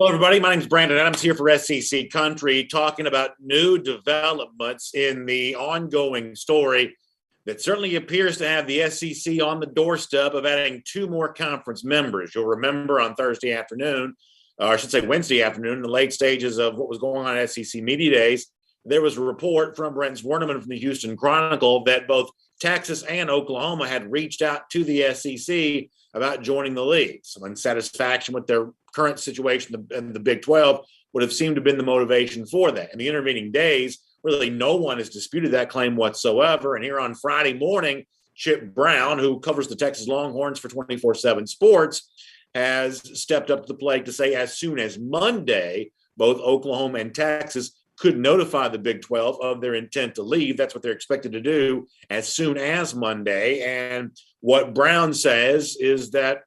Hello, everybody. My name is Brandon Adams here for SEC Country, talking about new developments in the ongoing story that certainly appears to have the SEC on the doorstep of adding two more conference members. You'll remember on Thursday afternoon, or I should say Wednesday afternoon, in the late stages of what was going on at SEC Media Days, there was a report from Brent Zwerneman from the Houston Chronicle that both Texas and Oklahoma had reached out to the SEC about joining the league. Some unsatisfaction with their current situation in the Big 12 would have seemed to have been the motivation for that. In the intervening days, really no one has disputed that claim whatsoever. And here on Friday morning, Chip Brown, who covers the Texas Longhorns for 24/7 Sports, has stepped up to the plate to say as soon as Monday, both Oklahoma and Texas could notify the Big 12 of their intent to leave. That's what they're expected to do as soon as Monday. And what Brown says is that,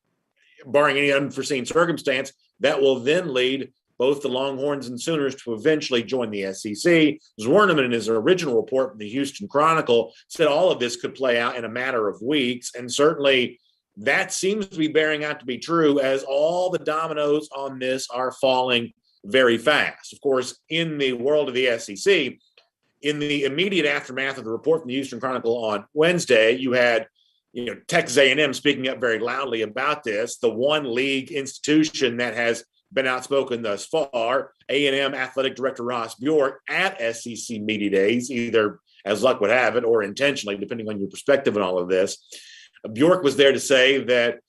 barring any unforeseen circumstance, that will then lead both the Longhorns and Sooners to eventually join the SEC. Zwerneman, in his original report from the Houston Chronicle, said all of this could play out in a matter of weeks. And certainly that seems to be bearing out to be true as all the dominoes on this are falling very fast. Of course, in the world of the SEC, in the immediate aftermath of the report from the Houston Chronicle on Wednesday, you had Texas A&M speaking up very loudly about this, the one league institution that has been outspoken thus far. A&M Athletic Director Ross Bjork at SEC Media Days, either as luck would have it or intentionally, depending on your perspective on all of this. Bjork was there to say that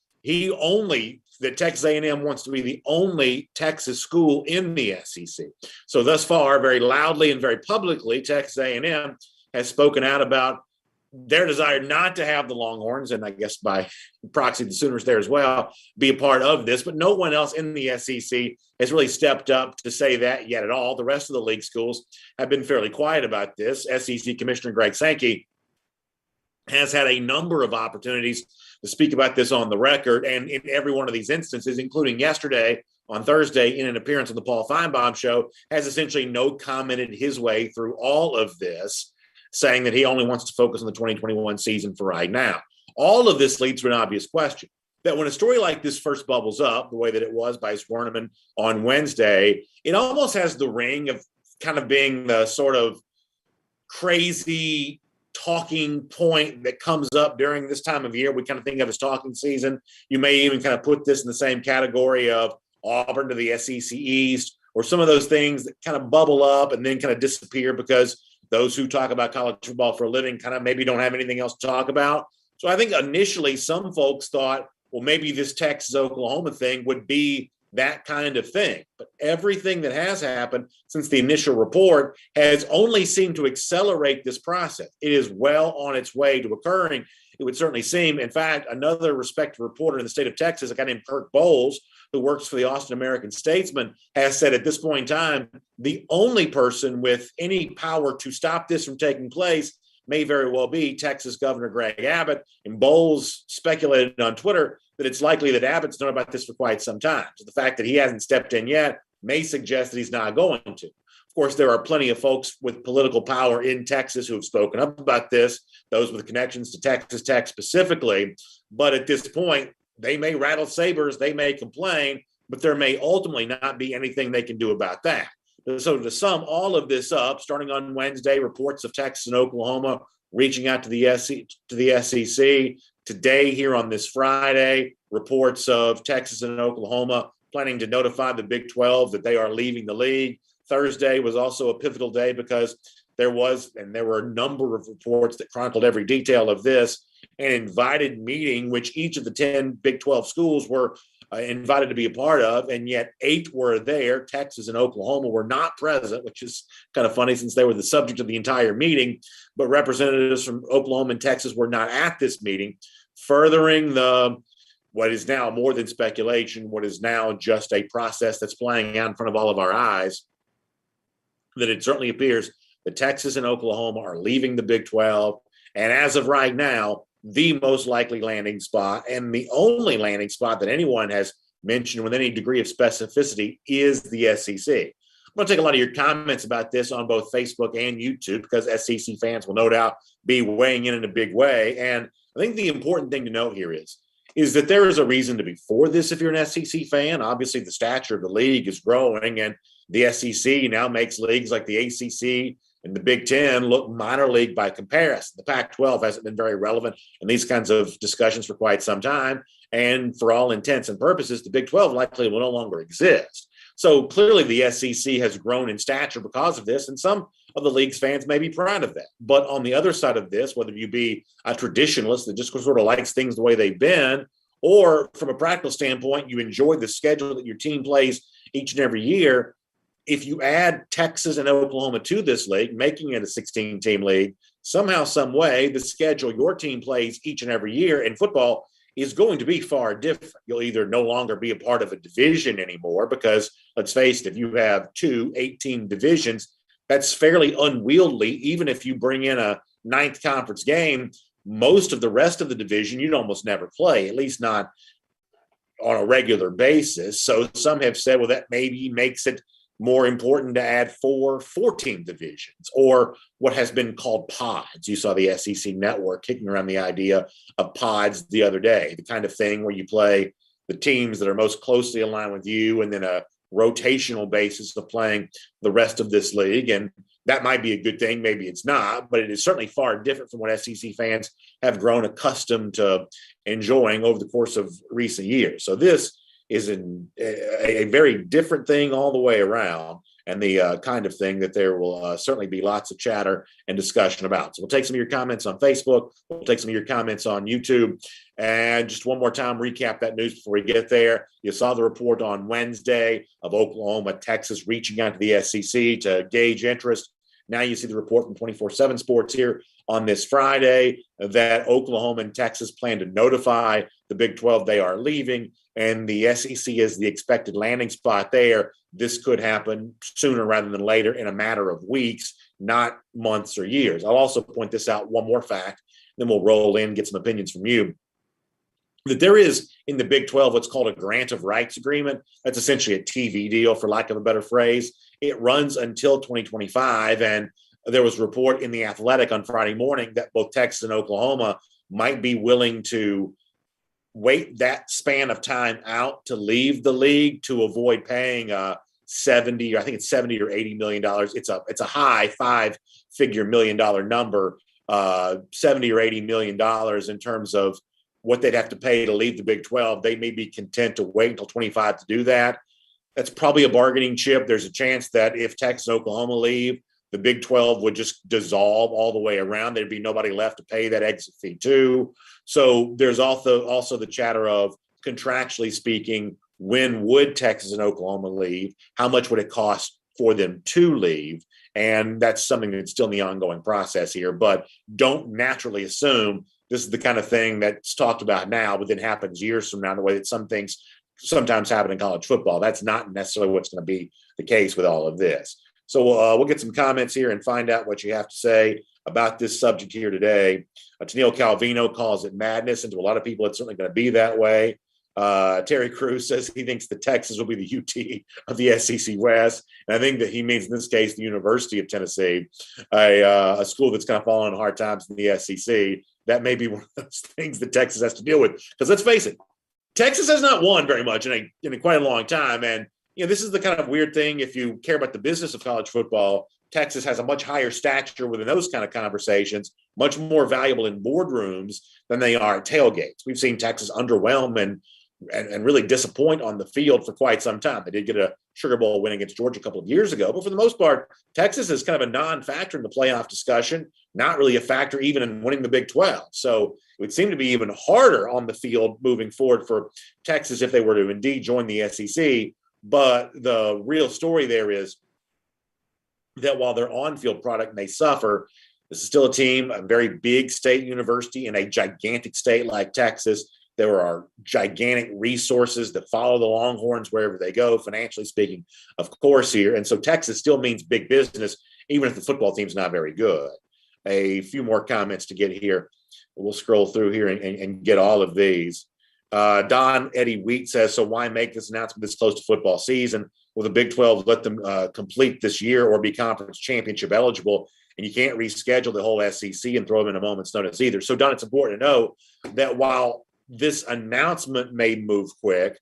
that Texas A&M wants to be the only Texas school in the SEC. So thus far, very loudly and very publicly, Texas A&M has spoken out about their desire not to have the Longhorns, and I guess by proxy the Sooners there as well, be a part of this. But no one else in the SEC has really stepped up to say that yet at all. The rest of the league schools have been fairly quiet about this. SEC Commissioner Greg Sankey has had a number of opportunities to speak about this on the record, and in every one of these instances, including yesterday on Thursday in an appearance on the Paul Feinbaum show, has essentially no commented his way through all of this, saying that he only wants to focus on the 2021 season for right now. All of this leads to an obvious question, that when a story like this first bubbles up, the way that it was by Zwerneman on Wednesday, it almost has the ring of kind of being the sort of crazy talking point that comes up during this time of year. We kind of think of as talking season. You may even kind of put this in the same category of Auburn to the SEC East, or some of those things that kind of bubble up and then kind of disappear because those who talk about college football for a living kind of maybe don't have anything else to talk about. So I think initially some folks thought, well, maybe this Texas-Oklahoma thing would be that kind of thing. But everything that has happened since the initial report has only seemed to accelerate this process. It is well on its way to occurring, it would certainly seem. In fact, another respected reporter in the state of Texas, a guy named Kirk Bowles, who works for the Austin American-Statesman, has said at this point in time, the only person with any power to stop this from taking place may very well be Texas Governor Greg Abbott. And Bowles speculated on Twitter that it's likely that Abbott's known about this for quite some time. So the fact that he hasn't stepped in yet may suggest that he's not going to. Of course, there are plenty of folks with political power in Texas who have spoken up about this, those with connections to Texas Tech specifically. But at this point, they may rattle sabers, they may complain, but there may ultimately not be anything they can do about that. So to sum all of this up, starting on Wednesday, reports of Texas and Oklahoma reaching out to the SEC. Today, here on this Friday, reports of Texas and Oklahoma planning to notify the Big 12 that they are leaving the league. Thursday was also a pivotal day because there were a number of reports that chronicled every detail of this, an invited meeting, which each of the 10 Big 12 schools were invited to be a part of, and yet 8 were there. Texas and Oklahoma were not present, which is kind of funny since they were the subject of the entire meeting, but representatives from Oklahoma and Texas were not at this meeting, furthering what is now more than speculation, what is now just a process that's playing out in front of all of our eyes, that it certainly appears that Texas and Oklahoma are leaving the Big 12, and as of right now, the most likely landing spot and the only landing spot that anyone has mentioned with any degree of specificity is the SEC. I'm going to take a lot of your comments about this on both Facebook and YouTube because SEC fans will no doubt be weighing in a big way. And I think the important thing to note here is is that there is a reason to be for this if you're an SEC fan. Obviously, the stature of the league is growing, and the SEC now makes leagues like the ACC and the Big Ten look minor league by comparison. The Pac-12 hasn't been very relevant in these kinds of discussions for quite some time. And for all intents and purposes, the Big 12 likely will no longer exist. So clearly the SEC has grown in stature because of this, and some of the league's fans may be proud of that. But on the other side of this, whether you be a traditionalist that just sort of likes things the way they've been, or from a practical standpoint, you enjoy the schedule that your team plays each and every year, if you add Texas and Oklahoma to this league, making it a 16-team league, somehow, some way, the schedule your team plays each and every year in football is going to be far different. You'll either no longer be a part of a division anymore because, let's face it, if you have 2 8-team divisions, that's fairly unwieldy. Even if you bring in a ninth conference game, most of the rest of the division you'd almost never play, at least not on a regular basis. So some have said, well, that maybe makes it more important to add 4 4-team divisions, or what has been called pods. You saw the SEC network kicking around the idea of pods the other day, the kind of thing where you play the teams that are most closely aligned with you and then a rotational basis of playing the rest of this league. And that might be a good thing. Maybe it's not, but it is certainly far different from what SEC fans have grown accustomed to enjoying over the course of recent years. So this is a very different thing all the way around, and the kind of thing that there will certainly be lots of chatter and discussion about. So we'll take some of your comments on Facebook. We'll take some of your comments on YouTube. And just one more time, recap that news before we get there. You saw the report on Wednesday of Oklahoma, Texas reaching out to the SEC to gauge interest. Now you see the report from 24/7 Sports here on this Friday that Oklahoma and Texas plan to notify the Big 12 they are leaving, and the SEC is the expected landing spot there. This could happen sooner rather than later in a matter of weeks, not months or years. I'll also point this out, one more fact, then we'll roll in, get some opinions from you, that there is in the Big 12 what's called a grant of rights agreement. That's essentially a TV deal, for lack of a better phrase. It runs until 2025, and there was a report in The Athletic on Friday morning that both Texas and Oklahoma might be willing to wait that span of time out to leave the league to avoid paying 70, or I think it's 70 or $80 million. It's a high 5-figure million-dollar number, 70 or $80 million in terms of what they'd have to pay to leave the Big 12. They may be content to wait until 25 to do that. That's probably a bargaining chip. There's a chance that if Texas and Oklahoma leave, the Big 12 would just dissolve all the way around. There'd be nobody left to pay that exit fee to. So there's also the chatter of, contractually speaking, when would Texas and Oklahoma leave? How much would it cost for them to leave? And that's something that's still in the ongoing process here. But don't naturally assume this is the kind of thing that's talked about now, but then happens years from now, the way that some things sometimes happen in college football. That's not necessarily what's going to be the case with all of this. So we'll get some comments here and find out what you have to say about this subject here today. Tennille Calvino calls it madness, and to a lot of people, it's certainly going to be that way. Terry Crews says he thinks that Texas will be the UT of the SEC West. And I think that he means, in this case, the University of Tennessee, a school that's kind of fallen on hard times in the SEC. That may be one of those things that Texas has to deal with. Because let's face it, Texas has not won very much in quite a long time. And this is the kind of weird thing. If you care about the business of college football, Texas has a much higher stature within those kind of conversations, much more valuable in boardrooms than they are at tailgates. We've seen Texas underwhelm and really disappoint on the field for quite some time. They did get a Sugar Bowl win against Georgia a couple of years ago, but for the most part, Texas is kind of a non-factor in the playoff discussion, not really a factor even in winning the Big 12. So it would seem to be even harder on the field moving forward for Texas if they were to indeed join the SEC. But the real story there is that while their on-field product may suffer, this is still a team, a very big state university in a gigantic state like Texas. There are gigantic resources that follow the Longhorns wherever they go, financially speaking, of course, here. And so Texas still means big business, even if the football team's not very good. A few more comments to get here. We'll scroll through here and get all of these. Don Eddie Wheat says, so why make this announcement this close to football season? Will the Big 12 let them complete this year or be conference championship eligible? And you can't reschedule the whole SEC and throw them in a moment's notice either. So, Don, it's important to know that while this announcement may move quick,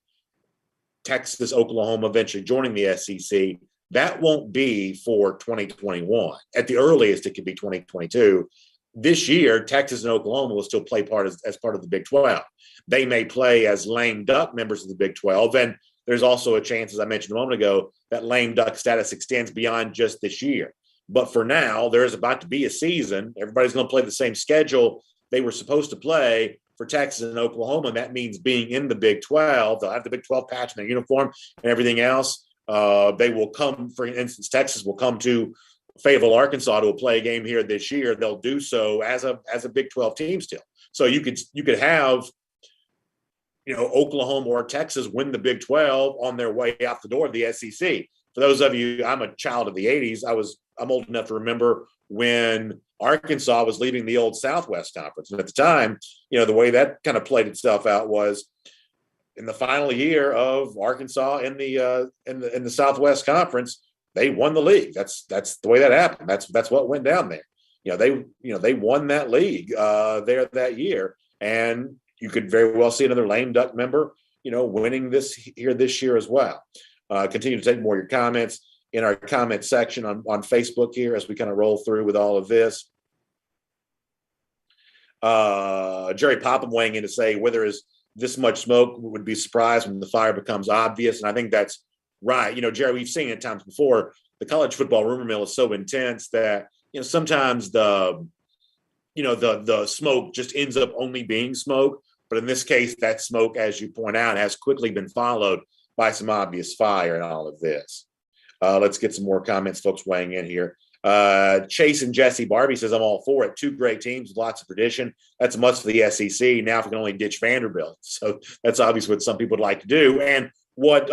Texas, Oklahoma eventually joining the SEC, that won't be for 2021. At the earliest, it could be 2022. This year, Texas and Oklahoma will still play as part of the Big 12. They may play as lame duck members of the Big 12. And there's also a chance, as I mentioned a moment ago, that lame duck status extends beyond just this year. But for now, there's about to be a season. Everybody's going to play the same schedule they were supposed to play for Texas and Oklahoma. And that means being in the Big 12. They'll have the Big 12 patch in their uniform and everything else. They will come, for instance, Texas will come to Fayetteville, Arkansas to play a game here this year. They'll do so as a Big 12 team still. So you could have, Oklahoma or Texas win the Big 12 on their way out the door of the SEC. For those of you, I'm a child of the 80s. I'm old enough to remember when Arkansas was leaving the old Southwest Conference. And at the time, the way that kind of played itself out was in the final year of Arkansas in the Southwest Conference, they won the league. That's the way that happened. That's what went down there. They won that league there that year, and you could very well see another lame duck member, winning this year as well. Continue to take more of your comments in our comment section on Facebook here as we kind of roll through with all of this. Jerry Popham weighing in to say whether is this much smoke would be surprised when the fire becomes obvious. And I think that's right. Jerry, we've seen it times before. The college football rumor mill is so intense that, sometimes the smoke just ends up only being smoke. But in this case, that smoke, as you point out, has quickly been followed by some obvious fire in all of this. Let's get some more comments, folks weighing in here. Chase and Jesse Barbie says, I'm all for it. Two great teams with lots of tradition. That's a must for the SEC. Now, if we can only ditch Vanderbilt. So that's obviously what some people would like to do. And what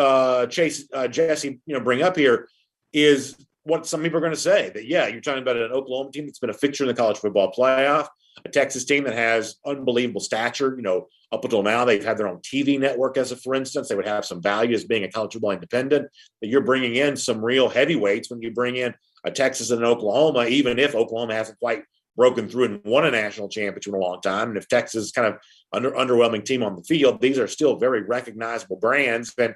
Jesse, bring up here is what some people are going to say, that, you're talking about an Oklahoma team that's been a fixture in the college football playoff, a Texas team that has unbelievable stature. Up until now, they've had their own TV network, for instance. They would have some value as being a college football independent. But you're bringing in some real heavyweights when you bring in a Texas and an Oklahoma, even if Oklahoma hasn't quite broken through and won a national championship in a long time. And if Texas is kind of underwhelming team on the field, these are still very recognizable brands. And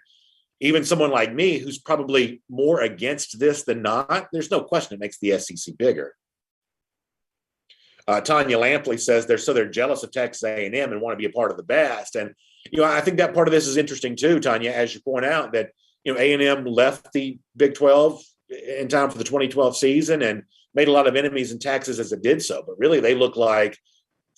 even someone like me, who's probably more against this than not, there's no question it makes the SEC bigger. Tanya Lampley says they're jealous of Texas A&M and want to be a part of the best. And, I think that part of this is interesting too, Tanya, as you point out that, A&M left the Big 12 in time for the 2012 season and made a lot of enemies in Texas as it did so. But really, they look like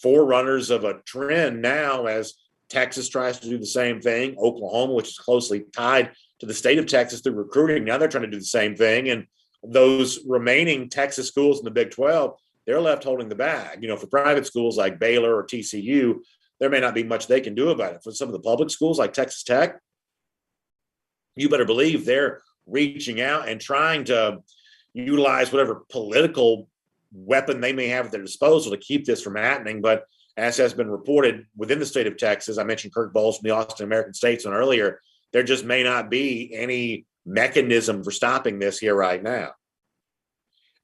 forerunners of a trend now as Texas tries to do the same thing. Oklahoma, which is closely tied to the state of Texas through recruiting, now they're trying to do the same thing. And those remaining Texas schools in the Big 12, they're left holding the bag. For private schools like Baylor or TCU, there may not be much they can do about it. For some of the public schools like Texas Tech, you better believe they're reaching out and trying to utilize whatever political weapon they may have at their disposal to keep this from happening. But as has been reported within the state of Texas, I mentioned Kirk Bowles from the Austin American Statesman earlier, there just may not be any mechanism for stopping this here right now.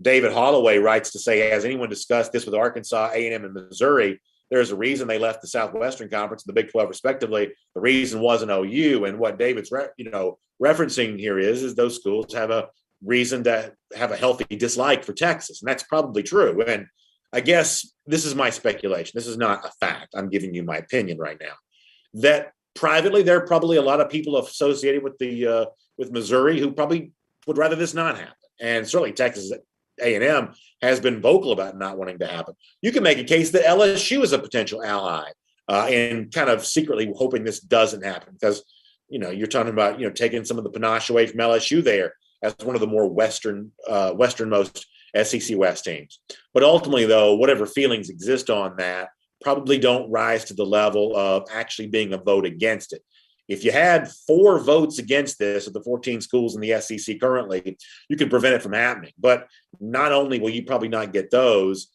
David Holloway writes to say, has anyone discussed this with Arkansas, A&M, and Missouri? There's a reason they left the Southwestern Conference and the Big 12, respectively. The reason wasn't OU. And what David's referencing here is those schools have a reason to have a healthy dislike for Texas. And that's probably true. And I guess this is my speculation. This is not a fact. I'm giving you my opinion right now. That privately, there are probably a lot of people associated with Missouri who probably would rather this not happen. And certainly Texas A&M has been vocal about not wanting to happen. You can make a case that LSU is a potential ally and kind of secretly hoping this doesn't happen because, you're talking about, taking some of the panache away from LSU there as one of the more westernmost SEC West teams. But ultimately, though, whatever feelings exist on that probably don't rise to the level of actually being a vote against it. If you had 4 votes against this of the 14 schools in the SEC currently, you could prevent it from happening. But not only will you probably not get those,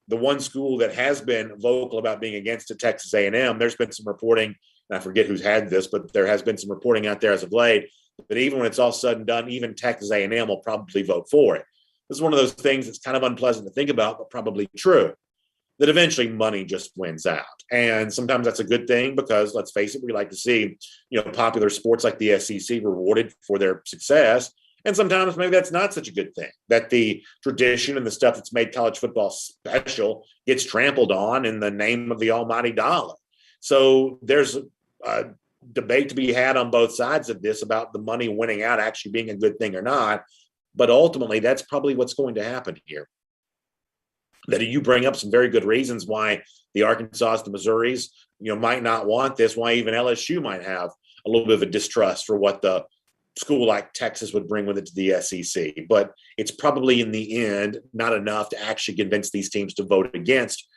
the one school that has been vocal about being against it, Texas A&M, there's been some reporting, and I forget who's had this, but there has been some reporting out there as of late, that even when it's all said and done, even Texas A&M will probably vote for it. This is one of those things that's kind of unpleasant to think about, but probably true. that eventually money just wins out. And sometimes that's a good thing because, let's face it, we like to see, popular sports like the SEC rewarded for their success. And sometimes maybe that's not such a good thing, that the tradition and the stuff that's made college football special gets trampled on in the name of the almighty dollar. So there's a debate to be had on both sides of this about the money winning out actually being a good thing or not. But ultimately, that's probably what's going to happen here. That you bring up some very good reasons why the Arkansas, the Missouris, might not want this, why even LSU might have a little bit of a distrust for what the school like Texas would bring with it to the SEC. But it's probably in the end not enough to actually convince these teams to vote against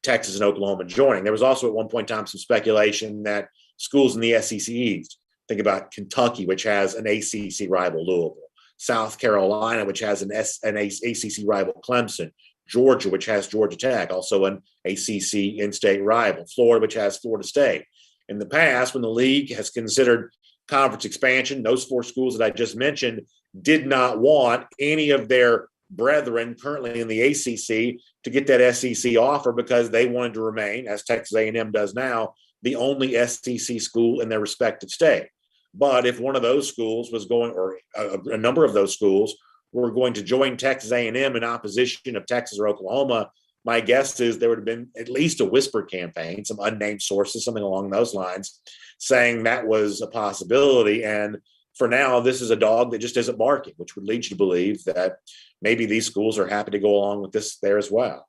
Texas and Oklahoma joining. There was also at one point in time some speculation that schools in the SEC East, think about Kentucky, which has an ACC rival, Louisville, South Carolina, which has an ACC rival, Clemson, Georgia, which has Georgia Tech, also an ACC in-state rival, Florida, which has Florida State. In the past, when the league has considered conference expansion, those four schools that I just mentioned did not want any of their brethren currently in the ACC to get that SEC offer because they wanted to remain, as Texas A&M does now, the only SEC school in their respective state. But if one of those schools was going, or a number of those schools were going to join Texas A&M in opposition of Texas or Oklahoma, my guess is there would have been at least a whisper campaign, some unnamed sources, something along those lines, saying that was a possibility. And for now, this is a dog that just isn't barking, which would lead you to believe that maybe these schools are happy to go along with this there as well.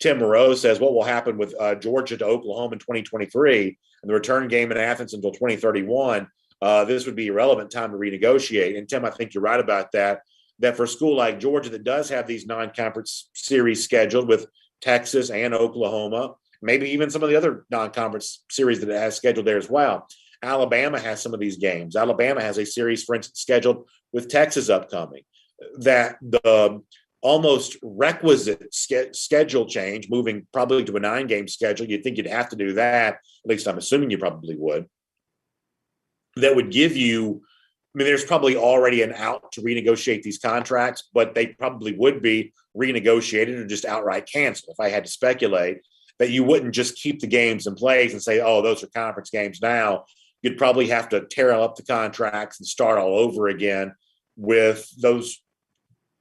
Tim Moreau says, what will happen with Georgia to Oklahoma in 2023 and the return game in Athens until 2031? This would be a relevant time to renegotiate. And Tim, I think you're right about that for a school like Georgia that does have these non-conference series scheduled with Texas and Oklahoma, maybe even some of the other non-conference series that it has scheduled there as well. Alabama has some of these games. Alabama has a series, for instance, scheduled with Texas upcoming. That the almost requisite schedule change, moving probably to a 9-game schedule, you'd think you'd have to do that. At least I'm assuming you probably would. That would give you, there's probably already an out to renegotiate these contracts, but they probably would be renegotiated or just outright canceled. If I had to speculate, that you wouldn't just keep the games in place and say, oh, those are conference games now. You'd probably have to tear up the contracts and start all over again with those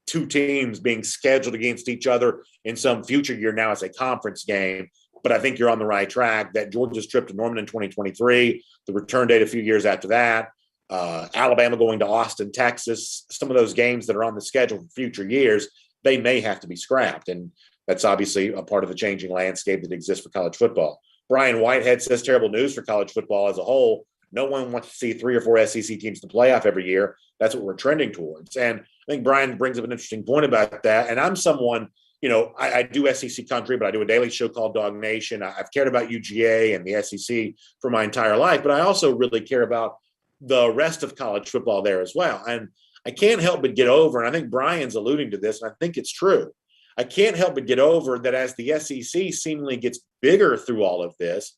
two teams being scheduled against each other in some future year now as a conference game. But I think you're on the right track that Georgia's trip to Norman in 2023, the return date a few years after that, Alabama going to Austin, Texas, some of those games that are on the schedule for future years, they may have to be scrapped. And that's obviously a part of the changing landscape that exists for college football. Brian Whitehead says terrible news for college football as a whole. No one wants to see 3 or 4 SEC teams to playoff every year. That's what we're trending towards. And I think Brian brings up an interesting point about that. And I'm someone, I do SEC country, but I do a daily show called Dog Nation. I've cared about UGA and the SEC for my entire life, but I also really care about the rest of college football there as well. And I can't help but get over, and I think Brian's alluding to this, and I think it's true. I can't help but get over that as the SEC seemingly gets bigger through all of this,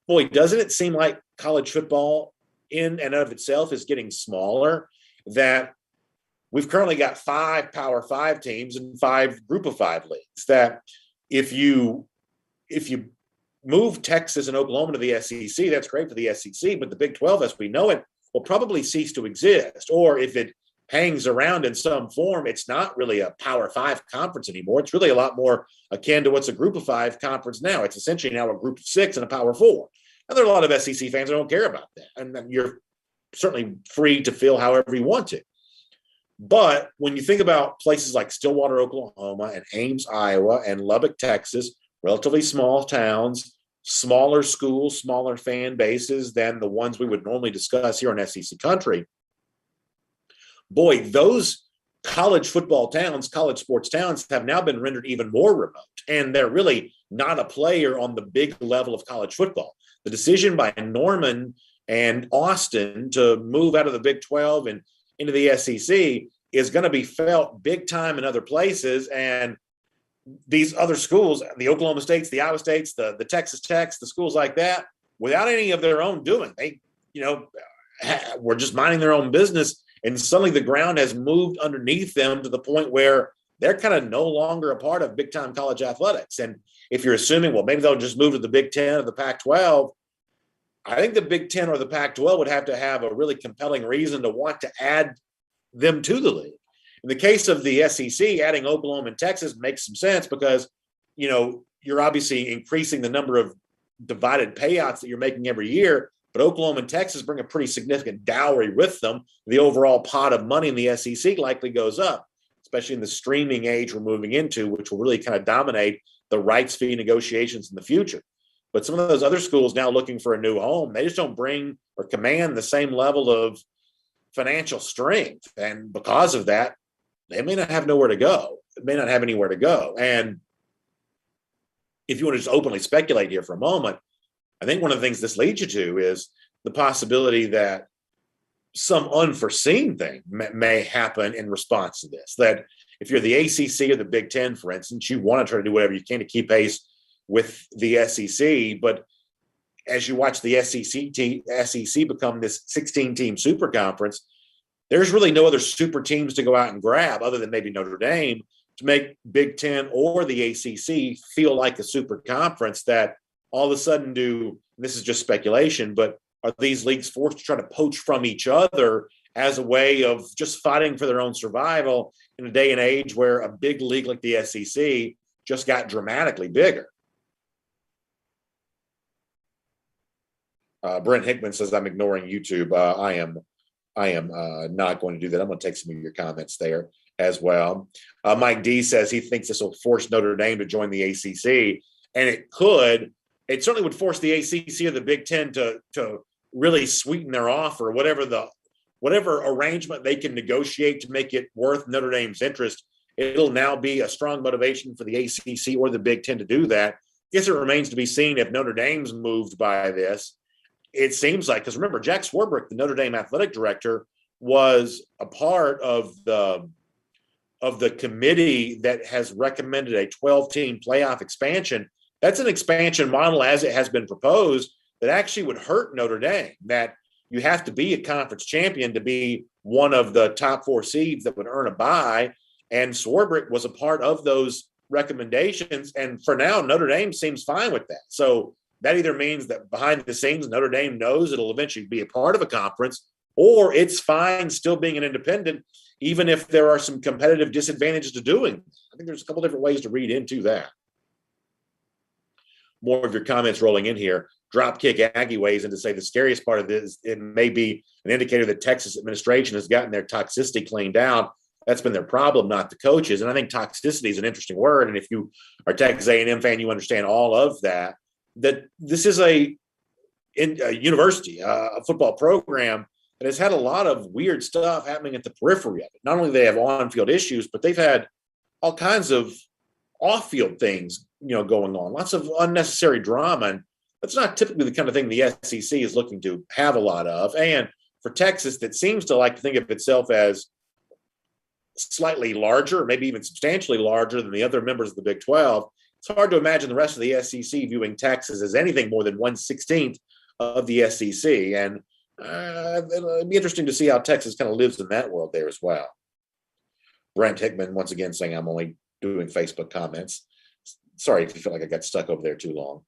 boy, doesn't it seem like college football in and of itself is getting smaller, that we've currently got 5 Power 5 teams and 5 Group of 5 leagues, that if you move Texas and Oklahoma to the SEC, that's great for the SEC, but the Big 12 as we know it will probably cease to exist. Or if it hangs around in some form, it's not really a Power 5 conference anymore. It's really a lot more akin to what's a Group of 5 conference now. It's essentially now a Group of 6 and a Power 4. Now, there are a lot of SEC fans that don't care about that, and you're certainly free to feel however you want to. But when you think about places like Stillwater, Oklahoma, and Ames, Iowa, and Lubbock, Texas, relatively small towns, smaller schools, smaller fan bases than the ones we would normally discuss here in SEC country, boy, those college football towns, college sports towns have now been rendered even more remote, and they're really not a player on the big level of college football. The decision by Norman and Austin to move out of the Big 12 and into the SEC is going to be felt big time in other places. And these other schools, the Oklahoma States, the Iowa States, the Texas Techs, the schools like that, without any of their own doing, they, were just minding their own business. And suddenly the ground has moved underneath them to the point where they're kind of no longer a part of big time college athletics. And if you're assuming, well, maybe they'll just move to the Big Ten or the Pac 12, I think the Big Ten or the Pac 12 would have to have a really compelling reason to want to add them to the league. In the case of the SEC, adding Oklahoma and Texas makes some sense because, you're obviously increasing the number of divided payouts that you're making every year, but Oklahoma and Texas bring a pretty significant dowry with them. The overall pot of money in the SEC likely goes up, especially in the streaming age we're moving into, which will really kind of dominate the rights fee negotiations in the future. But some of those other schools now looking for a new home, they just don't bring or command the same level of financial strength. And because of that, they may not have nowhere to go. They may not have anywhere to go. And if you want to just openly speculate here for a moment, I think one of the things this leads you to is the possibility that some unforeseen thing may happen in response to this. That if you're the ACC or the Big Ten, for instance, you want to try to do whatever you can to keep pace with the SEC. But as you watch the SEC become this 16-team super conference, there's really no other super teams to go out and grab other than maybe Notre Dame to make Big Ten or the ACC feel like a super conference that all of a sudden this is just speculation, but are these leagues forced to try to poach from each other as a way of just fighting for their own survival in a day and age where a big league like the SEC just got dramatically bigger? Brent Hickman says, I'm ignoring YouTube. I am not going to do that. I'm going to take some of your comments there as well. Mike D says he thinks this will force Notre Dame to join the ACC, and it could. It certainly would force the ACC or the Big Ten to really sweeten their offer, whatever arrangement they can negotiate to make it worth Notre Dame's interest. It'll now be a strong motivation for the ACC or the Big Ten to do that. I guess it remains to be seen if Notre Dame's moved by this. It seems like, because remember, Jack Swarbrick, the Notre Dame athletic director, was a part of the committee that has recommended a 12-team playoff expansion. That's an expansion model as it has been proposed that actually would hurt Notre Dame, that you have to be a conference champion to be one of the top 4 seeds that would earn a bye. And Swarbrick was a part of those recommendations. And for now, Notre Dame seems fine with that. So that either means that behind the scenes, Notre Dame knows it'll eventually be a part of a conference, or it's fine still being an independent, even if there are some competitive disadvantages to doing. I think there's a couple different ways to read into that. More of your comments rolling in here. Dropkick Aggie weighs in to say the scariest part of this, it may be an indicator that Texas administration has gotten their toxicity cleaned out. That's been their problem, not the coaches. And I think toxicity is an interesting word. And if you are a Texas A&M fan, you understand all of that. That this is a university, a football program that has had a lot of weird stuff happening at the periphery of it. Not only do they have on-field issues, but they've had all kinds of off-field things, going on. Lots of unnecessary drama, and that's not typically the kind of thing the SEC is looking to have a lot of. And for Texas, that seems to like to think of itself as slightly larger, maybe even substantially larger than the other members of the Big 12. It's hard to imagine the rest of the SEC viewing Texas as anything more than 1/16 of the SEC. And it'll be interesting to see how Texas kind of lives in that world there as well. Brent Hickman, once again, saying I'm only doing Facebook comments. Sorry if you feel like I got stuck over there too long.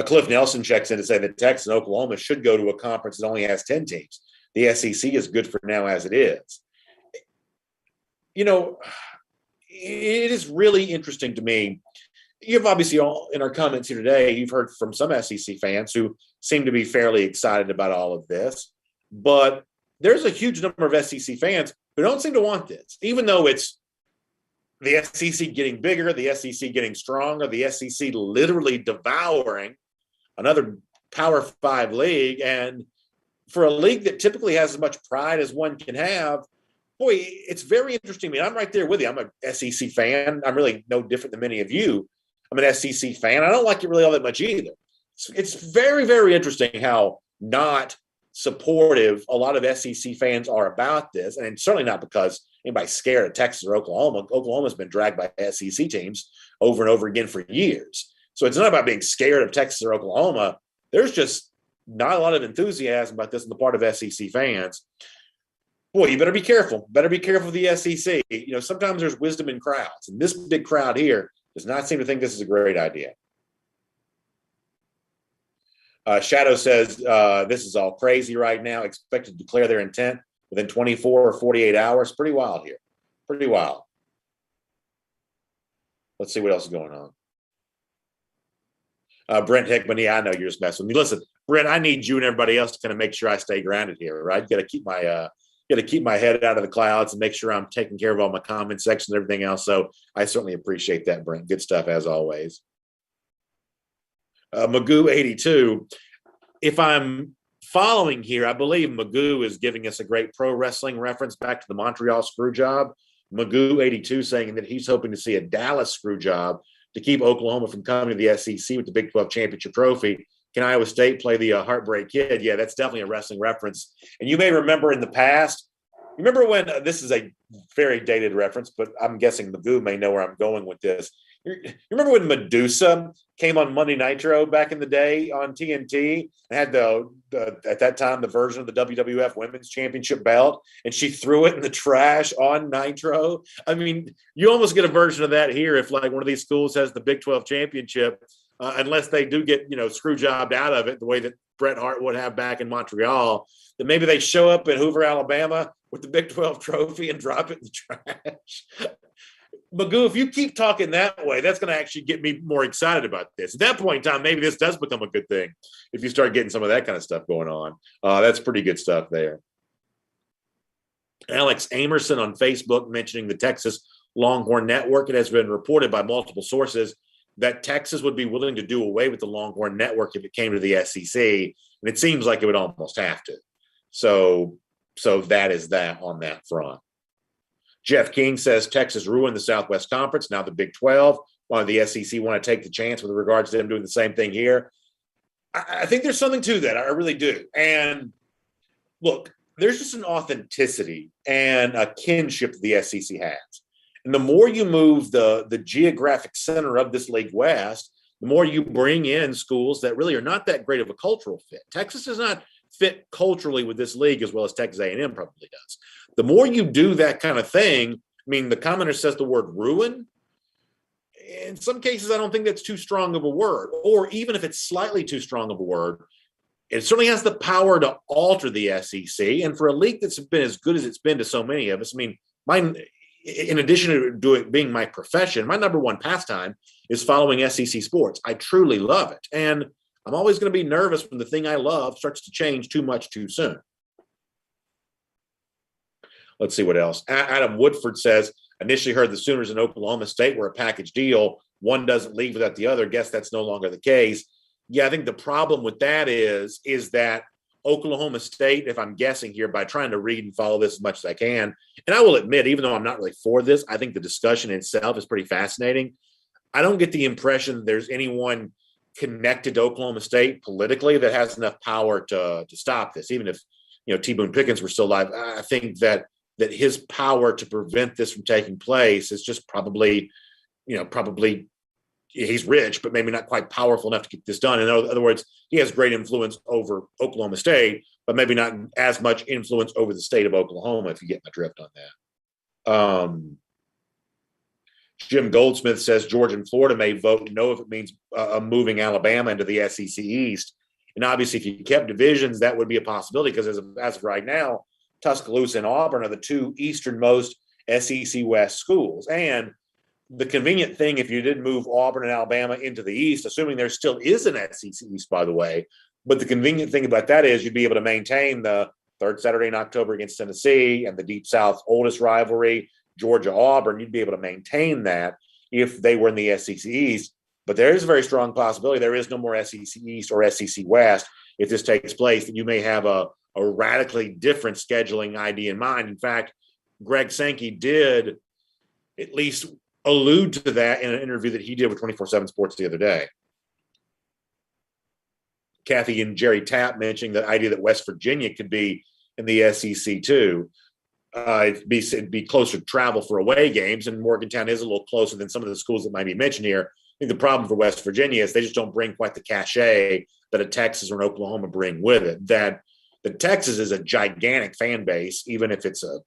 Cliff Nelson checks in to say that Texas and Oklahoma should go to a conference that only has 10 teams. The SEC is good for now as it is. It is really interesting to me. You've obviously, all in our comments here today, you've heard from some SEC fans who seem to be fairly excited about all of this. But there's a huge number of SEC fans who don't seem to want this, even though it's the SEC getting bigger, the SEC getting stronger, the SEC literally devouring another Power 5 league. And for a league that typically has as much pride as one can have, boy, it's very interesting. I mean, I'm right there with you. I'm a SEC fan. I'm really no different than many of you. I'm an SEC fan. I don't like it really all that much either. It's very, very interesting how not supportive a lot of SEC fans are about this. And certainly not because anybody's scared of Texas or Oklahoma. Oklahoma's been dragged by SEC teams over and over again for years. So it's not about being scared of Texas or Oklahoma. There's just not a lot of enthusiasm about this on the part of SEC fans. Boy, you better be careful. Better be careful with the SEC. Sometimes there's wisdom in crowds, and this big crowd here does not seem to think this is a great idea. Shadow says this is all crazy right now. Expected to declare their intent within 24 or 48 hours. Pretty wild here. Pretty wild. Let's see what else is going on. Brent Hickman, yeah, I know you're just messing with me. Listen, Brent, I need you and everybody else to kind of make sure I stay grounded here, right? You got to keep my head out of the clouds and make sure I'm taking care of all my comment sections and everything else. So I certainly appreciate that, Brent. Good stuff as always. Magoo 82. If I'm following here, I believe Magoo is giving us a great pro wrestling reference back to the Montreal screw job. Magoo 82 saying that he's hoping to see a Dallas screw job to keep Oklahoma from coming to the SEC with the Big 12 championship trophy. Can Iowa State play the Heartbreak Kid? Yeah, that's definitely a wrestling reference. And you may remember in the past, remember when this is a very dated reference, but I'm guessing Magoo may know where I'm going with this. You remember when Medusa came on Monday Nitro back in the day on TNT and had at that time the version of the WWF Women's Championship belt, and she threw it in the trash on Nitro? I mean, you almost get a version of that here if like one of these schools has the Big 12 championship, unless they do get screw jobbed out of it the way that Bret Hart would have back in Montreal. That maybe they show up in Hoover, Alabama with the Big 12 trophy and drop it in the trash. Magoo, if you keep talking that way, that's going to actually get me more excited about this. At that point in time, maybe this does become a good thing if you start getting some of that kind of stuff going on. That's pretty good stuff there. Alex Amerson on Facebook mentioning the Texas Longhorn Network. It has been reported by multiple sources that Texas would be willing to do away with the Longhorn Network if it came to the SEC, and it seems like it would almost have to. So that is that on that front. Jeff King says Texas ruined the Southwest Conference. Now the Big 12. Why the SEC want to take the chance with regards to them doing the same thing here? I think there's something to that. I really do. And look, there's just an authenticity and a kinship that the SEC has. And the more you move the geographic center of this league west, the more you bring in schools that really are not that great of a cultural fit. Texas does not fit culturally with this league as well as Texas A&M probably does. The more you do that kind of thing, I mean, the commenter says the word ruin. In some cases, I don't think that's too strong of a word. Or even if it's slightly too strong of a word, it certainly has the power to alter the SEC. And for a league that's been as good as it's been to so many of us, I mean, in addition to it being my profession, my number one pastime is following SEC sports. I truly love it. And I'm always going to be nervous when the thing I love starts to change too much too soon. Let's see what else. Adam Woodford says, initially heard the Sooners and Oklahoma State were a package deal. One doesn't leave without the other. Guess that's no longer the case. Yeah, I think the problem with that is that Oklahoma State, if I'm guessing here by trying to read and follow this as much as I can, and I will admit, even though I'm not really for this, I think the discussion itself is pretty fascinating. I don't get the impression there's anyone connected to Oklahoma State politically that has enough power to stop this. Even if T. Boone Pickens were still alive, I think that his power to prevent this from taking place is just probably he's rich, but maybe not quite powerful enough to get this done. In other words, he has great influence over Oklahoma State, but maybe not as much influence over the state of Oklahoma, if you get my drift on that. Jim Goldsmith says Georgia and Florida may vote no if it means moving Alabama into the SEC East. And obviously, if you kept divisions, that would be a possibility because as of right now, Tuscaloosa and Auburn are the two easternmost SEC West schools. And the convenient thing, if you did move Auburn and Alabama into the East, assuming there still is an SEC East, by the way, but the convenient thing about that is you'd be able to maintain the third Saturday in October against Tennessee and the Deep South oldest rivalry, Georgia-Auburn. You'd be able to maintain that if they were in the SEC East. But there is a very strong possibility there is no more SEC East or SEC West if this takes place, that you may have a radically different scheduling idea in mind. In fact, Greg Sankey did at least allude to that in an interview that he did with 24/7 Sports the other day. Kathy and Jerry Tapp mentioning the idea that West Virginia could be in the SEC too. It'd be closer to travel for away games, and Morgantown is a little closer than some of the schools that might be mentioned here. I think the problem for West Virginia is they just don't bring quite the cachet that a Texas or an Oklahoma bring with it. That that Texas is a gigantic fan base, even if it's a,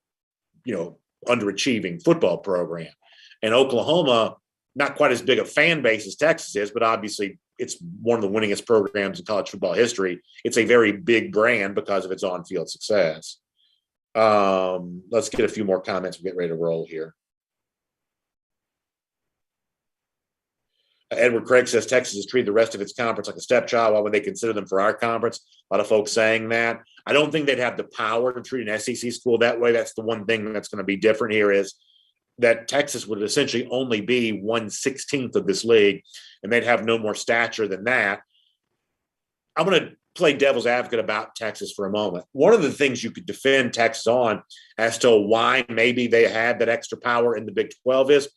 underachieving football program. And Oklahoma, not quite as big a fan base as Texas is, but obviously it's one of the winningest programs in college football history. It's a very big brand because of its on-field success. Let's get a few more comments. We'll get ready to roll here. Edward Craig says Texas has treated the rest of its conference like a stepchild. Why would they consider them for our conference? A lot of folks saying that. I don't think they'd have the power to treat an SEC school that way. That's the one thing that's going to be different here is that Texas would essentially only be 1/16 of this league, and they'd have no more stature than that. I'm going to play devil's advocate about Texas for a moment. One of the things you could defend Texas on as to why maybe they had that extra power in the Big 12 is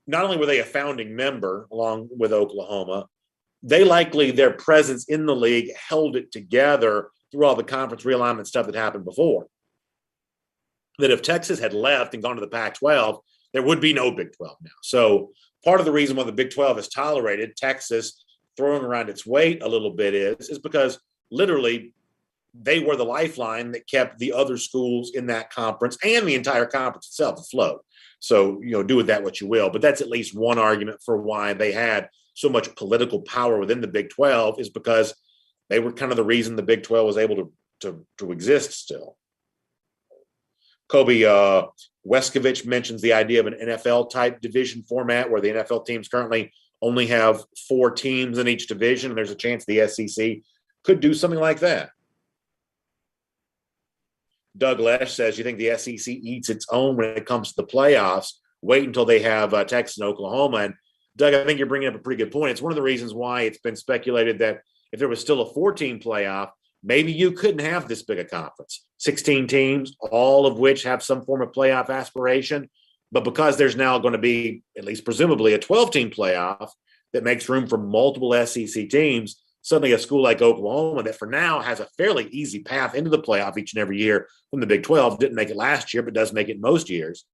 not only were they a founding member along with Oklahoma, they likely, their presence in the league held it together through all the conference realignment stuff that happened before. That if Texas had left and gone to the Pac-12, there would be no Big 12 now. So part of the reason why the Big 12 has tolerated Texas throwing around its weight a little bit is because literally they were the lifeline that kept the other schools in that conference and the entire conference itself afloat. So, do with that what you will. But that's at least one argument for why they had so much political power within the Big 12 is because they were kind of the reason the Big 12 was able to exist still. Kobe Weskovich mentions the idea of an NFL-type division format where the NFL teams currently only have 4 teams in each division, and there's a chance the SEC could do something like that. Doug Lesh says, you think the SEC eats its own when it comes to the playoffs? Wait until they have Texas and Oklahoma. And Doug, I think you're bringing up a pretty good point. It's one of the reasons why it's been speculated that if there was still a 4-team playoff, maybe you couldn't have this big a conference. 16 teams, all of which have some form of playoff aspiration. But because there's now going to be, at least presumably, a 12-team playoff that makes room for multiple SEC teams, suddenly a school like Oklahoma that for now has a fairly easy path into the playoff each and every year from the Big 12, didn't make it last year, but does make it most years,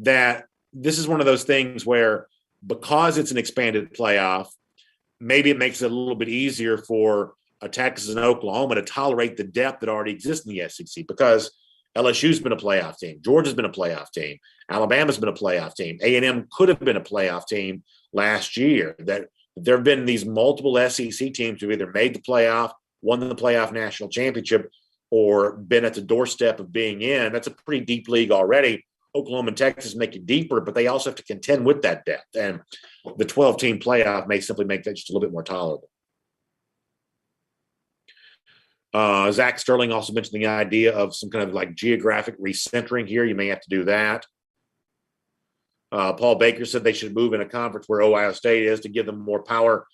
that this is one of those things where because it's an expanded playoff, maybe it makes it a little bit easier for Texas and Oklahoma to tolerate the depth that already exists in the SEC because LSU's been a playoff team. Georgia's been a playoff team. Alabama's been a playoff team. A&M could have been a playoff team last year. That there have been these multiple SEC teams who either made the playoff, won the playoff national championship, or been at the doorstep of being in. That's a pretty deep league already. Oklahoma and Texas make it deeper, but they also have to contend with that depth. And the 12-team playoff may simply make that just a little bit more tolerable. Zach Sterling also mentioned the idea of some kind of like geographic recentering here. You may have to do that. Paul Baker said they should move in a conference where Ohio State is to give them more power.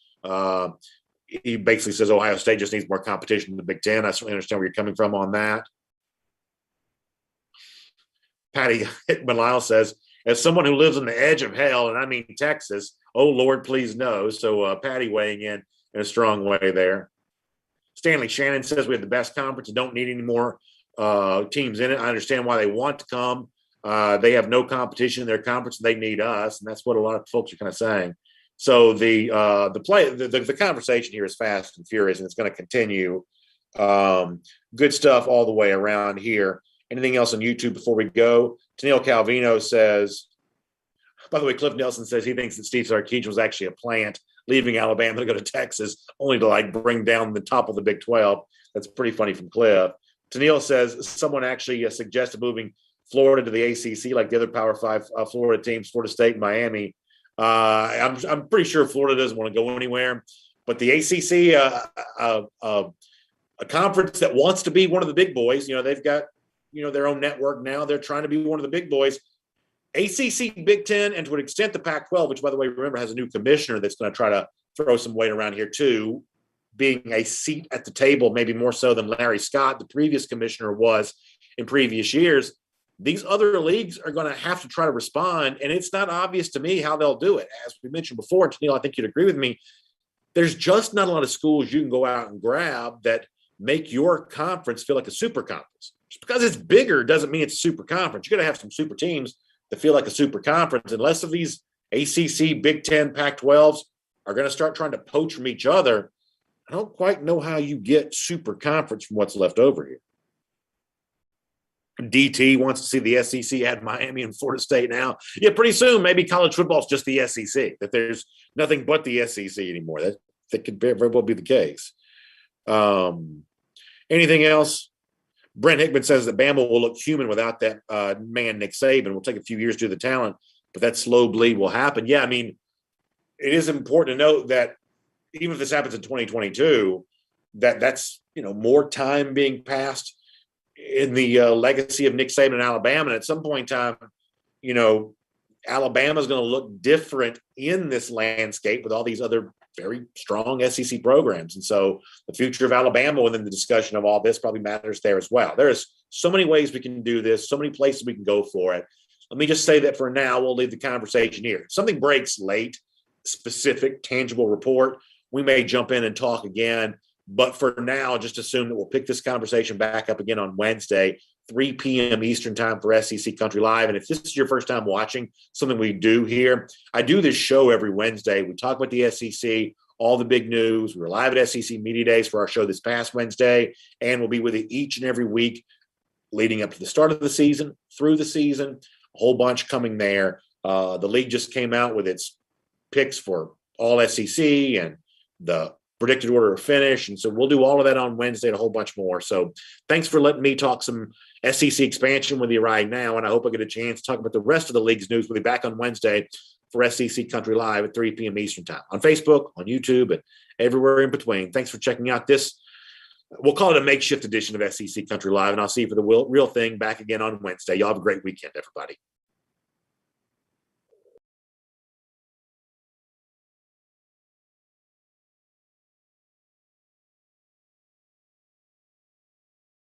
He basically says Ohio State just needs more competition in the Big Ten. I certainly understand where you're coming from on that. Patty Hickman-Lyle says, as someone who lives on the edge of hell, and I mean Texas, oh, Lord, please no. So Patty weighing in a strong way there. Stanley Shannon says we have the best conference and don't need any more teams in it. I understand why they want to come. They have no competition in their conference. And they need us, and that's what a lot of folks are kind of saying. So the conversation here is fast and furious, and it's going to continue. Good stuff all the way around here. Anything else on YouTube before we go? Tennille Calvino says, by the way, Cliff Nelson says he thinks that Steve Sarkisian was actually a plant leaving Alabama to go to Texas, only to like bring down the top of the Big 12. That's pretty funny from Cliff. Tennille says someone actually suggested moving Florida to the ACC like the other Power 5 Florida teams, Florida State and Miami. I'm pretty sure Florida doesn't want to go anywhere, but the ACC, a conference that wants to be one of the big boys, they've got their own network now. They're trying to be one of the big boys. ACC, Big Ten, and to an extent the Pac-12, which, by the way, remember, has a new commissioner that's going to try to throw some weight around here, too, being a seat at the table, maybe more so than Larry Scott, the previous commissioner, was in previous years. These other leagues are going to have to try to respond, and it's not obvious to me how they'll do it. As we mentioned before, Tennille, I think you'd agree with me, there's just not a lot of schools you can go out and grab that make your conference feel like a super conference. Just because it's bigger doesn't mean it's a super conference. You're going to have some super teams that feel like a super conference, and less of these ACC, Big Ten, Pac-12s are going to start trying to poach from each other. I don't quite know how you get super conference from what's left over here. DT wants to see the SEC add Miami and Florida State now. Yeah, pretty soon, maybe college football is just the SEC, that there's nothing but the SEC anymore. That could very well be the case. Anything else? Brent Hickman says that Bama will look human without that man, Nick Saban. It'll take a few years to do the talent, but that slow bleed will happen. Yeah, I mean, it is important to note that even if this happens in 2022, that's more time being passed in the legacy of Nick Saban in Alabama. And at some point in time, Alabama is going to look different in this landscape with all these other very strong SEC programs. And so the future of Alabama within the discussion of all this probably matters there as well. There's so many ways we can do this, so many places we can go for it. Let me just say that for now, we'll leave the conversation here. If something breaks late, specific, tangible report, we may jump in and talk again. But for now, just assume that we'll pick this conversation back up again on Wednesday, 3 p.m. Eastern time for SEC Country Live. And if this is your first time watching something we do here, I do this show every Wednesday. We talk about the SEC, all the big news. We were live at SEC Media Days for our show this past Wednesday, and we'll be with you each and every week leading up to the start of the season, through the season, a whole bunch coming there. The league just came out with its picks for all SEC and the predicted order of finish. And so we'll do all of that on Wednesday and a whole bunch more. So thanks for letting me talk some SEC expansion with you right now. And I hope I get a chance to talk about the rest of the league's news. We'll be back on Wednesday for SEC Country Live at 3 p.m. Eastern time on Facebook, on YouTube, and everywhere in between. Thanks for checking out this. We'll call it a makeshift edition of SEC Country Live, and I'll see you for the real thing back again on Wednesday. Y'all have a great weekend, everybody.